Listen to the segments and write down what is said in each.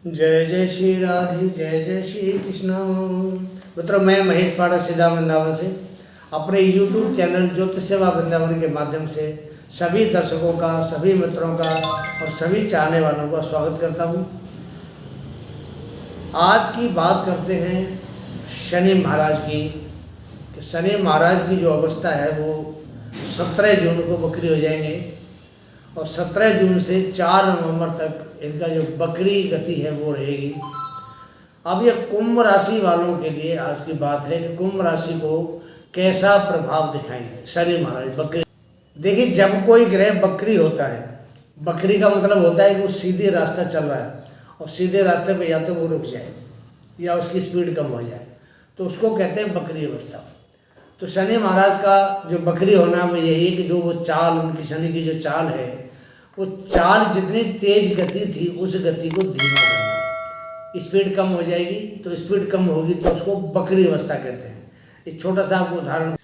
जय जय श्री राधे, जय जय श्री कृष्ण। मित्रों, मैं महेश पाड़ा सीधा वृंदावन से अपने YouTube चैनल ज्योतिष सेवा वृंदावन के माध्यम से सभी दर्शकों का, सभी मित्रों का और सभी चाहने वालों का स्वागत करता हूँ। आज की बात करते हैं शनि महाराज की। कि शनि महाराज की जो अवस्था है वो 17 जून को बकरी हो जाएंगे और 17 जून से 4 नवंबर तक इनका जो बकरी गति है वो रहेगी। अब ये कुंभ राशि वालों के लिए आज की बात है कि कुंभ राशि को कैसा प्रभाव दिखाएंगे शनि महाराज बकरी। देखिए, जब कोई ग्रह बकरी होता है, बकरी का मतलब होता है कि वो सीधे रास्ता चल रहा है और सीधे रास्ते पे या तो वो रुक जाए या उसकी स्पीड कम हो जाए, तो उसको कहते हैं बकरी अवस्था। तो शनि महाराज का जो बकरी होना वो यही है कि जो वो चाल, उनकी शनि की जो चाल है, वो चाल जितनी तेज गति थी उस गति को धीमा करना। स्पीड कम हो जाएगी, तो स्पीड कम होगी तो उसको बकरी अवस्था कहते हैं। एक छोटा सा आपको उदाहरण,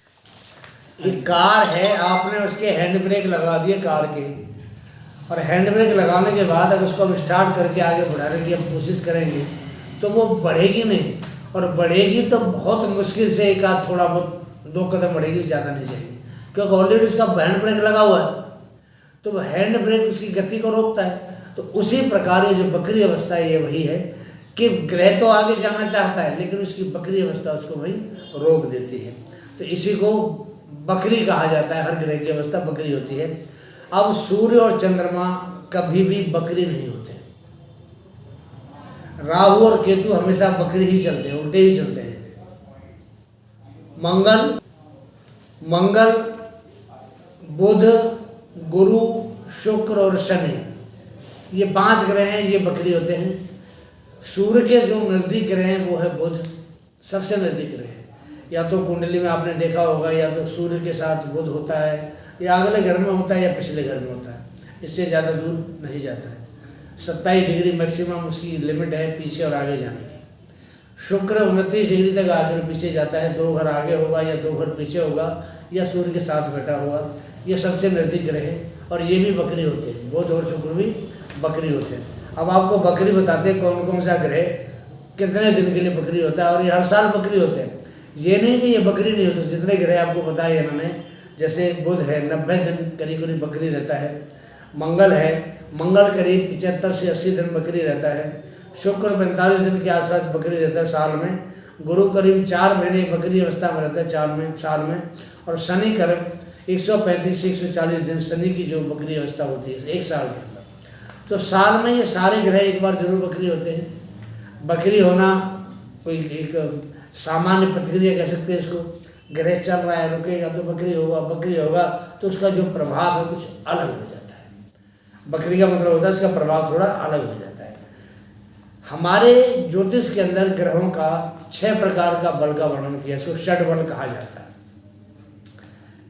एक कार है, आपने उसके हैंड ब्रेक लगा दिए कार के, और हैंड ब्रेक लगाने के बाद अगर उसको हम स्टार्ट करके आगे बढ़ाने की हम कोशिश करेंगे तो वो बढ़ेगी नहीं, और बढ़ेगी तो बहुत मुश्किल से एक आध थोड़ा बहुत 2 कदम बढ़ेगी, ज़्यादा नहीं जाएगी, क्योंकि ऑलरेडी उसका हैंड ब्रेक लगा हुआ है। तो वह हैंड ब्रेक उसकी गति को रोकता है। तो उसी प्रकार ये जो बकरी अवस्था है ये वही है कि ग्रह तो आगे जाना चाहता है लेकिन उसकी बकरी अवस्था उसको वही रोक देती है। तो इसी को बकरी कहा जाता है। हर ग्रह की अवस्था बकरी होती है। अब सूर्य और चंद्रमा कभी भी बकरी नहीं होते। राहु और केतु हमेशा बकरी ही चलते हैं, उल्टे ही चलते हैं। मंगल, बुध, गुरु, शुक्र और शनि, ये 5 ग्रह हैं, ये बकरी होते हैं। सूर्य के जो नज़दीक ग्रह हैं वो है बुध, सबसे नज़दीक ग्रह है। या तो कुंडली में आपने देखा होगा, या तो सूर्य के साथ बुध होता है, या अगले घर में होता है या पिछले घर में होता है, इससे ज़्यादा दूर नहीं जाता है। 27 डिग्री मैक्सिमम उसकी लिमिट है पीछे और आगे जाने की। शुक्र 29 डिग्री तक आगे और पीछे जाता है, 2 घर आगे होगा या 2 घर पीछे होगा, या सूर्य के साथ बैठा होगा। ये सबसे नज़दीक ग्रह हैं और ये भी बकरी होते हैं। बुध और शुक्र भी बकरी होते हैं। अब आपको बकरी बताते हैं कौन कौन सा ग्रह कितने दिन के लिए बकरी होता है, और ये हर साल बकरी होते हैं। ये नहीं कि ये बकरी नहीं होते। जितने ग्रह आपको बताए इन्होंने, जैसे बुध है 90 दिन करीब करीब बकरी रहता है। मंगल है, मंगल करीब 75 से 80 दिन बकरी रहता है। शुक्र 45 दिन के आसपास बकरी रहता है साल में। गुरु करीब 4 महीने बकरी अवस्था में रहता है साल में। और शनि करीब 135 से 140 दिन शनि की जो बकरी अवस्था होती है एक साल के अंदर। तो साल में ये सारे ग्रह एक बार जरूर बकरी होते हैं। बकरी होना कोई एक सामान्य प्रतिक्रिया कह सकते हैं इसको। ग्रह चल रहा है, रुकेगा तो बकरी होगा तो उसका जो प्रभाव है कुछ अलग हो जाता है। बकरी का मतलब होता है इसका प्रभाव थोड़ा अलग हो जाता है। हमारे ज्योतिष के अंदर ग्रहों का 6 प्रकार का बल का वर्णन किया, इसको षड बल कहा जाता है।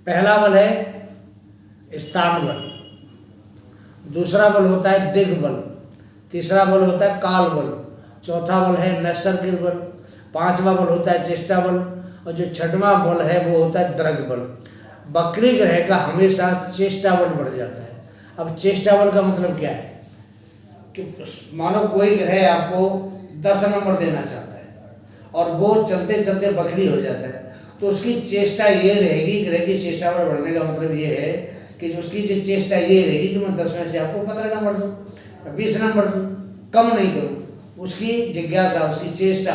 पहला बल है स्थान बल, दूसरा बल होता है दिग् बल, तीसरा बल होता है काल बल, चौथा बल है नैसर्गिक बल, 5वां बल होता है चेष्टा बल, और जो 6वां बल है वो होता है द्रग बल। बकरी ग्रह का हमेशा चेष्टा बल बढ़ जाता है। अब चेष्टा बल का मतलब क्या है कि मानो कोई ग्रह आपको 10 नंबर देना चाहता है और वो चलते चलते बकरी हो जाता है, तो उसकी चेष्टा ये रहेगी, ग्रह की चेष्टा बल बढ़ने का मतलब ये है कि उसकी जो चेष्टा ये रहेगी कि मैं 10 में से आपको 15 नंबर दूँ, 20 नंबर दूँ, कम नहीं करूँ। उसकी जिज्ञासा, उसकी चेष्टा,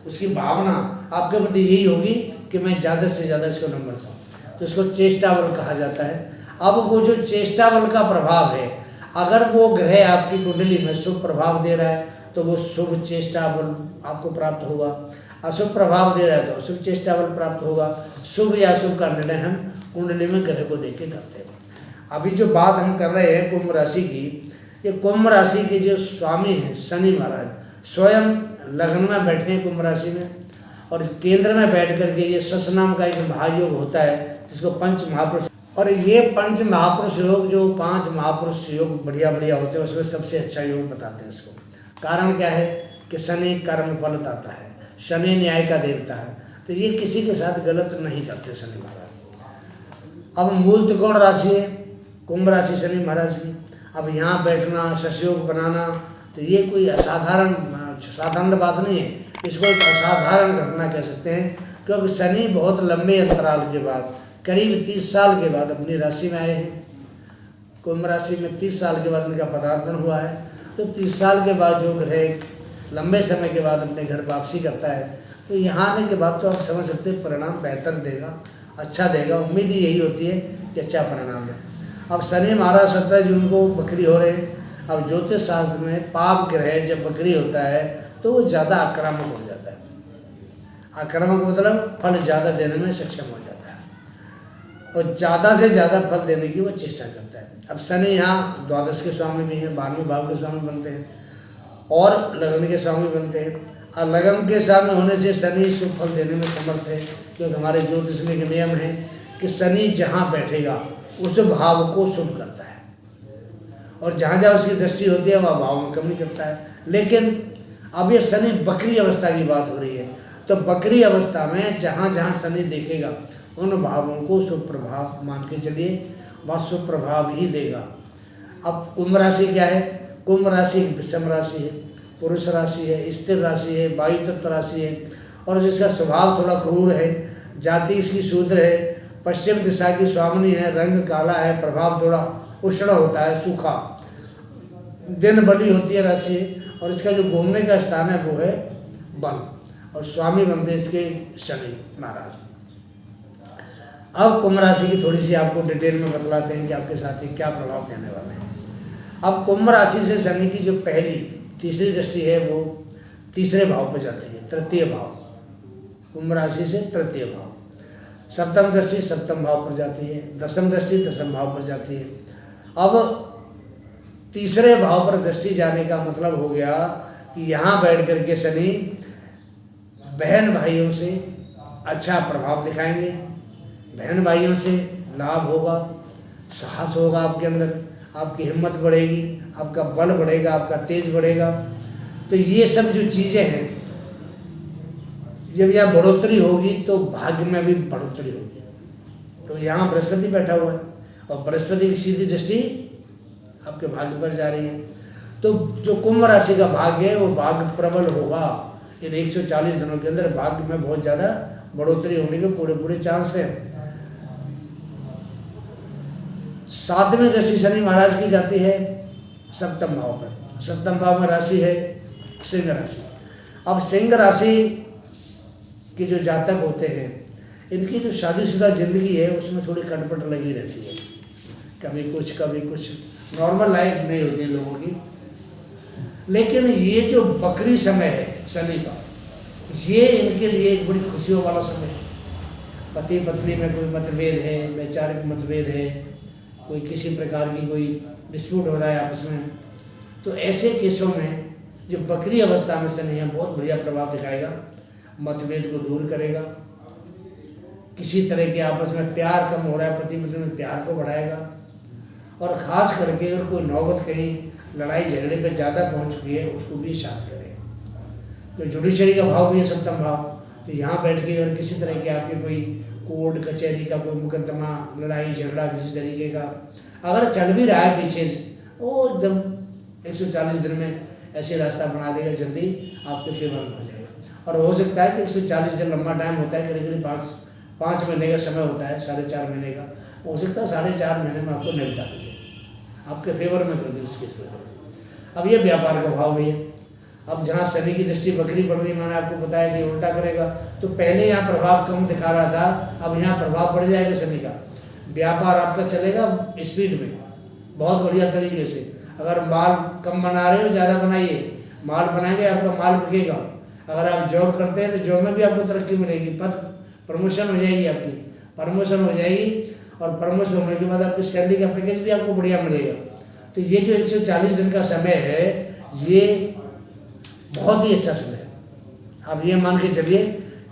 उसकी भावना आपके प्रति यही होगी कि मैं ज़्यादा से ज़्यादा इसको नंबर दूँ। तो इसको चेष्टा बल कहा जाता है। अब वो जो चेष्टा बल का प्रभाव है, अगर वो ग्रह आपकी कुंडली में शुभ प्रभाव दे रहा है तो वो शुभ चेष्टा बल आपको प्राप्त होगा। अशुभ प्रभाव दे रहा है तो अशुभ चेष्टा बल प्राप्त होगा। शुभ या अशुभ का निर्णय हम कुंडली में ग्रह को देख के करते हैं। अभी जो बात हम कर रहे हैं कुंभ राशि की, ये कुंभ राशि के जो स्वामी हैं शनि महाराज, स्वयं लग्न में बैठे हैं कुंभ राशि में, और केंद्र में बैठ करके ये शश नाम का एक महायोग होता है जिसको पंच महापुरुष, और ये पंच महापुरुष योग, जो 5 महापुरुष योग बढ़िया बढ़िया होते हैं, उसमें सबसे अच्छा योग बताते हैं इसको। कारण क्या है कि शनि कर्म फल दाता है, शनि न्याय का देवता है, तो ये किसी के साथ गलत नहीं करते शनि महाराज। अब मूल त्रिकोण राशि है कुंभ राशि शनि महाराज की। अब यहाँ बैठना, शशयोग बनाना, तो ये कोई साधारण बात नहीं है, इसको एक असाधारण घटना कह सकते हैं, क्योंकि शनि बहुत लंबे अंतराल के बाद करीब 30 साल के बाद अपनी राशि में आए हैं। कुंभ राशि में 30 साल के बाद उनका पदार्पण हुआ है। तो 30 साल के बाद जो ग्रह लंबे समय के बाद अपने घर वापसी करता है, तो यहाँ आने के बाद तो आप समझ सकते हैं परिणाम बेहतर देगा, अच्छा देगा। उम्मीद ही यही होती है कि अच्छा परिणाम है। अब शनि महाराज 17 जून को बकरी हो रहे हैं। अब ज्योतिष शास्त्र में पाप ग्रह जब बकरी होता है तो वो ज़्यादा आक्रामक हो जाता है। आक्रामक मतलब फल ज़्यादा देने में सक्षम हो जाता है और ज़्यादा से ज़्यादा फल देने की वो चेष्टा करता है। अब शनि यहाँ द्वादश के स्वामी भी हैं, 12वें भाव के स्वामी बनते हैं और लगन के स्वामी बनते हैं। और लगन के स्वामी होने से शनि शुभ फल देने में समर्थ है, क्योंकि हमारे ज्योतिष में एक नियम है कि शनि जहाँ बैठेगा उस भाव को शुभ करता है और जहाँ जहाँ उसकी दृष्टि होती है वह भाव में कमी करता है। लेकिन अब ये शनि बकरी अवस्था की बात हो रही है, तो बकरी अवस्था में जहाँ जहाँ शनि देखेगा उन भावों को शुभ प्रभाव मान के चलिए, वह शुभ प्रभाव ही देगा। अब कुंभ राशि क्या है? कुंभ राशि विषम राशि है, पुरुष राशि है, स्थिर राशि है, वायु तत्व राशि है और जिसका स्वभाव थोड़ा क्रूर है, जाति इसकी शूद्र है, पश्चिम दिशा की स्वामिनी है, रंग काला है, प्रभाव थोड़ा उष्ण होता है, सूखा, दिन बली होती है राशि और इसका जो घूमने का स्थान है वो है वन और स्वामी बनते इसके शनि महाराज। अब कुंभ राशि की थोड़ी सी आपको डिटेल में बतलाते हैं कि आपके साथ ही क्या प्रभाव देने वाले हैं। अब कुंभ राशि से शनि की जो पहली तीसरी दृष्टि है वो तीसरे भाव पर जाती है, तृतीय भाव। कुंभ राशि से तृतीय भाव, सप्तम दृष्टि सप्तम भाव पर जाती है, दसम दृष्टि दसम भाव पर जाती है। अब तीसरे भाव पर दृष्टि जाने का मतलब हो गया कि यहाँ बैठ करके शनि बहन भाइयों से अच्छा प्रभाव दिखाएंगे, बहन भाइयों से लाभ होगा, साहस होगा आपके अंदर, आपकी हिम्मत बढ़ेगी, आपका बल बढ़ेगा, आपका तेज बढ़ेगा। तो ये सब जो चीज़ें हैं, जब यहाँ बढ़ोतरी होगी तो भाग्य में भी बढ़ोतरी होगी। तो यहाँ बृहस्पति बैठा हुआ है और बृहस्पति की सीधी दृष्टि आपके भाग्य पर जा रही है। तो जो कुंभ राशि का भाग्य है वो भाग्य प्रबल होगा। इन 140 दिनों के अंदर भाग्य में बहुत ज़्यादा बढ़ोतरी होने के पूरे चांस हैं। 7वें दृष्टि शनि महाराज की जाती है सप्तम भाव पर। सप्तम भाव में राशि है सिंह राशि। अब सिंह राशि के जो जातक होते हैं, इनकी जो शादीशुदा जिंदगी है उसमें थोड़ी खटपट लगी रहती है, कभी कुछ नॉर्मल लाइफ नहीं होती है लोगों की। लेकिन ये जो बकरी समय है शनि का, ये इनके लिए एक बड़ी खुशियों वाला समय है। पति पत्नी में कोई मतभेद है, वैचारिक मतभेद है, कोई किसी प्रकार की कोई डिस्प्यूट हो रहा है आपस में, तो ऐसे केसों में जो बकरी अवस्था में शनि है बहुत बढ़िया प्रभाव दिखाएगा, मतभेद को दूर करेगा। किसी तरह के आपस में प्यार कम हो रहा है, पति पत्नी में प्यार को बढ़ाएगा। और ख़ास करके अगर कोई नौबत कहीं लड़ाई झगड़े पे ज़्यादा पहुंच चुकी है उसको भी शांत करेगा। तो जुडिशरी का भाव भी है सप्तम भाव, तो यहाँ बैठ के अगर किसी तरह के आपके कोई कोर्ट कचहरी का कोई मुकदमा, लड़ाई झगड़ा किसी तरीके का अगर चल भी रहा है पीछे से, वो एकदम 140 दिन में ऐसे रास्ता बना देगा, जल्दी आपके फेवर में हो जाएगा। और हो सकता है कि 140 दिन लंबा टाइम होता है, करीब 5 महीने का समय होता है, 4.5 महीने का, हो सकता है 4.5 महीने में आपको निपटा दे, आपके फेवर में कर दे उस केस पर। अब ये व्यापार का भाव भी है। अब जहाँ शनि की दृष्टि बकरी पड़ रही, मैंने आपको बताया कि उल्टा करेगा, तो पहले यहाँ प्रभाव कम दिखा रहा था, अब यहाँ प्रभाव बढ़ जाएगा शनि का। व्यापार आपका चलेगा स्पीड में, बहुत बढ़िया तरीके से। अगर माल कम बना रहे हो ज़्यादा बनाइए, माल बनाएंगे आपका माल बिकेगा। अगर आप जॉब करते हैं तो जॉब में भी आपको तरक्की मिलेगी, पद प्रमोशन हो जाएगी, आपकी प्रमोशन हो जाएगी और प्रमोशन होने के बाद आपकी सैलरी का पैकेज भी आपको बढ़िया मिलेगा। तो ये जो 140 दिन का समय है ये बहुत ही अच्छा समय है। आप ये मान के चलिए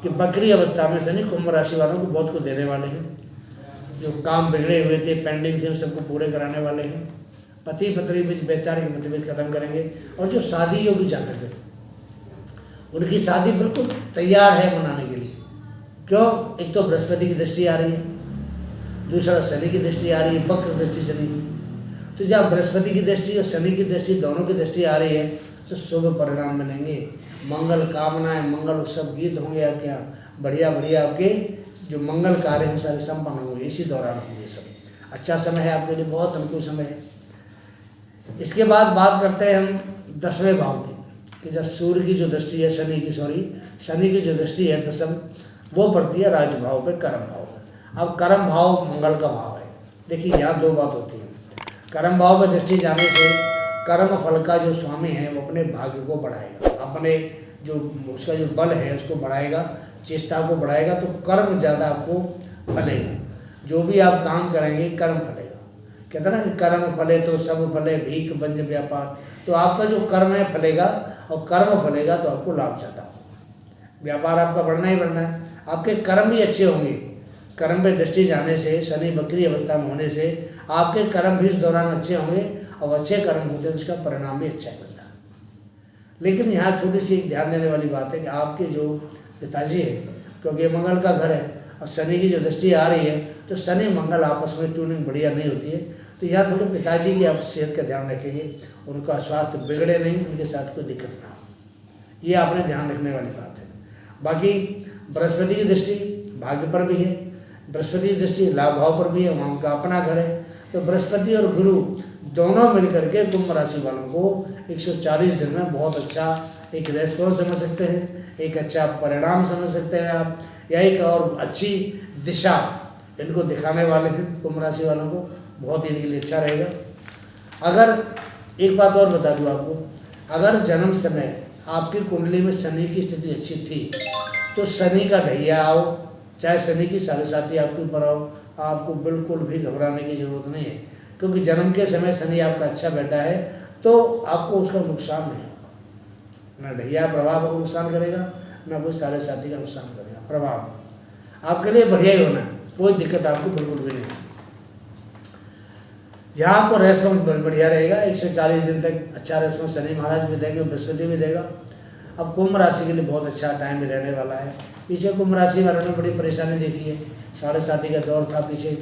कि बकरी अवस्था में शनि कुंभ राशि वालों को बहुत कुछ देने वाले हैं। जो काम बिगड़े हुए थे, पेंडिंग थे, उन सबको पूरे कराने वाले हैं। पति पत्नी बीच वैचारिक मतभेद खत्म करेंगे और जो शादी योग्य जातक है उनकी शादी बिल्कुल तैयार है मनाने के लिए। क्यों? एक तो बृहस्पति की दृष्टि आ रही है, दूसरा शनि की दृष्टि आ रही है, वक्र दृष्टि शनि की। तो जब बृहस्पति की दृष्टि और शनि की दृष्टि दोनों की दृष्टि आ रही है तो शुभ परिणाम मिलेंगे। मंगल कामनाएं, मंगल उत्सव गीत होंगे आपके यहाँ, बढ़िया बढ़िया आपके जो मंगल कार्य हैं सारे संपन्न होंगे इसी दौरान होंगे सब। अच्छा समय है आपके लिए, बहुत अनुकूल समय है। इसके बाद बात करते हैं हम 10वें भाव की, कि जब सूर्य की जो दृष्टि है शनि की जो दृष्टि है दशम, वो पड़ती है राजभाव पे, कर्म भाव पे। अब कर्म भाव मंगल का भाव है। देखिए यहाँ दो बात होती है। कर्म भाव पर दृष्टि जाने से कर्म फल का जो स्वामी है वो अपने भाग्य को बढ़ाएगा, अपने जो उसका जो बल है उसको बढ़ाएगा, चेष्टा को बढ़ाएगा, तो कर्म ज़्यादा आपको फलेगा। जो भी आप काम करेंगे कर्म फलेगा। कहते हैं ना कि कर्म फले तो सब फले, भीख बंज व्यापार। तो आपका जो कर्म है फलेगा, और कर्म फलेगा तो आपको लाभ ज़्यादा होगा। व्यापार आपका बढ़ना ही बढ़ना है। आपके कर्म भी अच्छे होंगे। कर्म पे दृष्टि जाने से, शनि वक्री अवस्था में होने से आपके कर्म भी इस दौरान अच्छे होंगे, और अच्छे कर्म होते हैं तो उसका परिणाम भी अच्छा मिलता है। लेकिन यहाँ छोटी सी एक ध्यान देने वाली बात है कि आपके जो पिताजी है, क्योंकि मंगल का घर है और शनि की जो दृष्टि आ रही है, तो शनि मंगल आपस में ट्यूनिंग बढ़िया नहीं होती है। तो यहाँ थोड़े पिताजी की आप सेहत का ध्यान रखेंगे, उनका स्वास्थ्य बिगड़े नहीं, उनके साथ कोई दिक्कत ना हो, ये आपने ध्यान रखने वाली बात है। बाकी बृहस्पति की दृष्टि भाग्य पर भी है, बृहस्पति की दृष्टि लाभ भाव पर भी है, वहाँ उनका अपना घर है। तो बृहस्पति और गुरु दोनों मिलकर के कुंभ राशि वालों को 140 दिन में बहुत अच्छा एक रेस्पॉन्स समझ सकते हैं, एक अच्छा परिणाम समझ सकते हैं आप, या एक और अच्छी दिशा इनको दिखाने वाले हैं। कुंभ राशि वालों को बहुत इनके लिए अच्छा रहेगा। अगर एक बात और बता दूँ आपको, अगर जन्म समय आपकी कुंडली में शनि की स्थिति अच्छी थी, तो शनि का ढैया आओ, चाहे शनि की साढ़े आपके ऊपर आओ, आपको बिल्कुल भी घबराने की जरूरत नहीं है। क्योंकि जन्म के समय शनि आपका अच्छा बैठा है, तो आपको उसका नुकसान नहीं होगा। ना ढैया प्रभाव को नुकसान करेगा, ना कोई साढ़े का नुकसान करेगा। प्रभाव आपके लिए बढ़िया ही होना है, कोई दिक्कत आपको बिल्कुल भी नहीं है। यहाँ आपको रेस्पॉन्स बढ़िया रहेगा। 140 दिन तक अच्छा रेस्पॉन्स शनि महाराज भी देंगे, बृहस्पति भी देगा। अब कुंभ राशि के लिए बहुत अच्छा टाइम भी रहने वाला है। पीछे कुंभ राशि वालों ने बड़ी परेशानी देखी है, साढ़े का दौर था पीछे,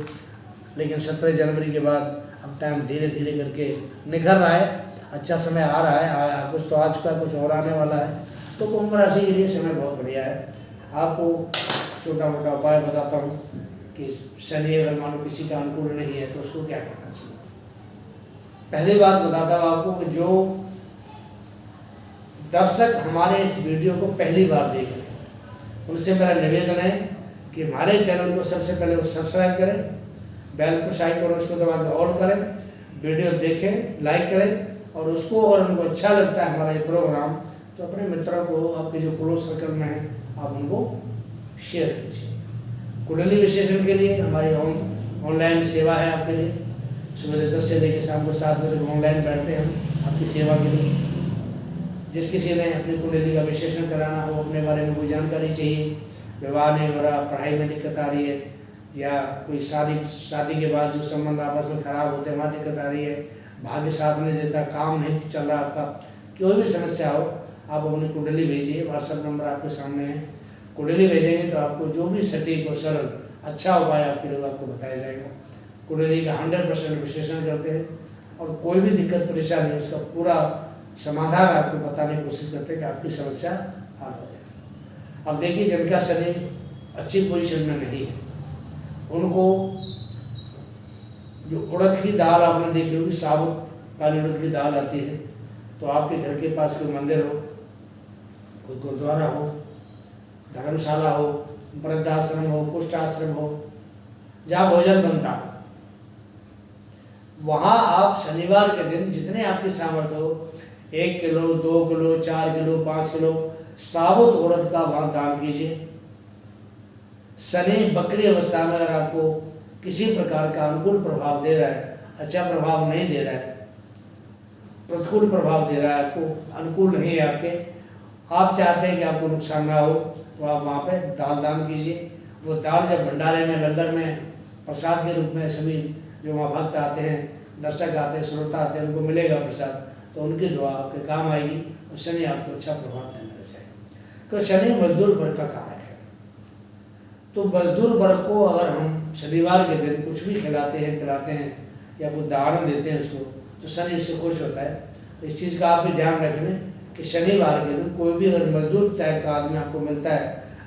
लेकिन 17 जनवरी के बाद अब टाइम धीरे धीरे करके निखर रहा है, अच्छा समय आ रहा है। कुछ तो आ चुका है, कुछ और आने वाला है। तो कुंभ राशि के लिए समय बहुत बढ़िया है। आपको छोटा मोटा उपाय बताता हूँ कि शनि अगर मान लो किसी का अनुकूल नहीं है तो उसको क्या करना चाहिए। पहली बात बताता हूँ आपको कि जो दर्शक हमारे इस वीडियो को पहली बार देख रहे हैं, उनसे मेरा निवेदन है कि हमारे चैनल को सबसे पहले वो सब्सक्राइब करें, बेल पुश आइकन उसको दबा के ऑल करें, वीडियो देखें, लाइक करें, और उसको अगर उनको अच्छा लगता है हमारा ये प्रोग्राम, तो अपने मित्रों को, आपके जो क्लोज सर्कल में है, आप उनको शेयर कीजिए। कुंडली विश्लेषण के लिए हमारी ऑनलाइन सेवा है आपके लिए। सुबह 10 से लेकर शाम को 7 बजे तक ऑनलाइन बैठते हैं हम आपकी सेवा के लिए। जिस किसी ने अपनी कुंडली का विश्लेषण कराना हो, अपने बारे में कोई जानकारी चाहिए, विवाह नहीं हो रहा, पढ़ाई में दिक्कत आ रही है, या कोई शादी के बाद जो संबंध आपस में खराब होते हैं वहाँ दिक्कत आ रही है, भाग्य साथ नहीं देता, काम नहीं चल रहा आपका, कोई भी समस्या हो, आप अपनी कुंडली भेजिए। व्हाट्सएप नंबर आपके सामने है। कुंडली भेजेंगे तो आपको जो भी सटीक और सरल अच्छा उपाय आपके लिए आपको बताया जाएगा। कुंडली का 100% विश्लेषण करते हैं, और कोई भी दिक्कत परेशानी उसका पूरा समाधान आपको बताने की कोशिश करते हैं कि आपकी समस्या हल हो जाए। अब देखिए, जिनका शनि अच्छी पोजीशन में नहीं है, उनको जो उड़द की दाल आपने देखी होगी, साबुत काली उड़द की दाल आती है, तो आपके घर के पास कोई मंदिर हो, कोई गुरुद्वारा हो, धर्मशाला हो, वृद्धाश्रम हो, कुष्ठ आश्रम हो, जहाँ भोजन बनता हो, वहाँ आप शनिवार के दिन जितने आपकी सामर्थ्य हो, 1 किलो, 2 किलो, 4 किलो, 5 किलो साबुत उड़द का वहाँ दान कीजिए। शनि वक्री अवस्था में अगर आपको किसी प्रकार का अनुकूल प्रभाव दे रहा है, अच्छा प्रभाव नहीं दे रहा है, प्रतिकूल प्रभाव दे रहा है, आपको अनुकूल नहीं है आपके, आप चाहते हैं कि आपको नुकसान ना हो, तो आप वहाँ पे दाल दान कीजिए। वो दाल जब भंडारे में, लंगर में प्रसाद के रूप में सभी जो वहाँ भक्त आते हैं, दर्शक आते हैं, श्रोता आते हैं, उनको मिलेगा प्रसाद, तो उनकी दुआ आपके काम आएगी और शनि आपको अच्छा प्रभाव देने लग जाएगा। तो शनि मजदूर वर्ग का कारक है। तो मजदूर वर्ग को अगर हम शनिवार के दिन कुछ भी खिलाते हैं, पिलाते हैं, या कोई दान देते हैं उसको, तो शनि इससे खुश होता है। तो इस चीज़ का आप भी ध्यान रखें कि शनिवार के दिन कोई भी अगर मजदूर टाइप का आदमी आपको मिलता है,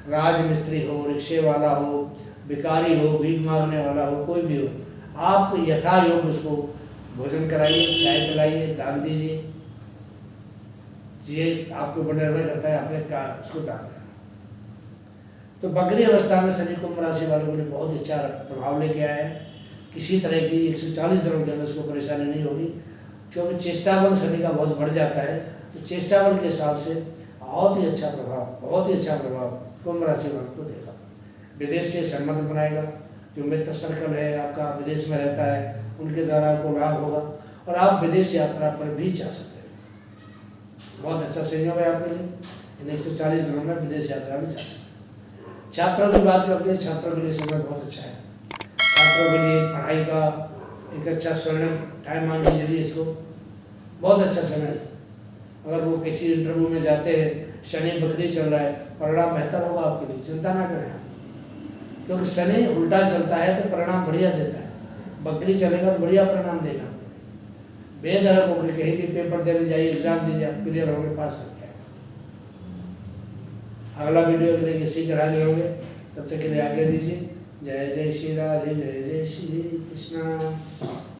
राजमिस्त्री हो, रिक्शे वाला हो, भिखारी हो, भीख मांगने वाला हो, कोई भी हो, आप यथा योग उसको भोजन कराइए, चाय पिलाइए, दान दीजिए। ये आपके ऊपर निर्भर करता है आपने क्या उसको दान देना। तो बकरी अवस्था में शनि कुंभ राशि वालों के लिए बहुत अच्छा प्रभाव लेके आया है। किसी तरह की 140 दिनों के अंदर उसको परेशानी नहीं होगी, क्योंकि चेष्टा बल शनि का बहुत बढ़ जाता है। तो चेष्टा बल के हिसाब से बहुत ही अच्छा प्रभाव कुंभ राशि वालों को देगा। विदेश से संबंध बनाएगा, जो मित्र सर्कल है आपका विदेश में रहता है उनके द्वारा आपको लाभ होगा, और आप विदेश यात्रा पर भी जा सकते हैं। बहुत अच्छा संयोग है आपके लिए, इन 140 दिनों में विदेश यात्रा भी जा सकते हैं। छात्रों की बात करते हैं, छात्रों के लिए समय बहुत अच्छा है। छात्रों के लिए पढ़ाई का एक अच्छा स्वर्णिम टाइम मान लीजिए इसको, बहुत अच्छा समय है। अगर वो किसी इंटरव्यू में जाते हैं, शनि बकरी चल रहा है, परिणाम बेहतर होगा आपके लिए, चिंता ना करें। क्योंकि शनि उल्टा चलता है तो परिणाम बढ़िया देता है, बकरी चलेगा तो बढ़िया परिणाम देगा। बेधड़क होकर कहीं भी पेपर देने जाइए, एग्जाम दीजिए, आप क्लियर होंगे, पास करके आए। अगला वीडियो के लिए इसी के हाजिर होंगे, तब तक के लिए आगे दीजिए। जय जय श्री राधे, जय जय श्री कृष्णा।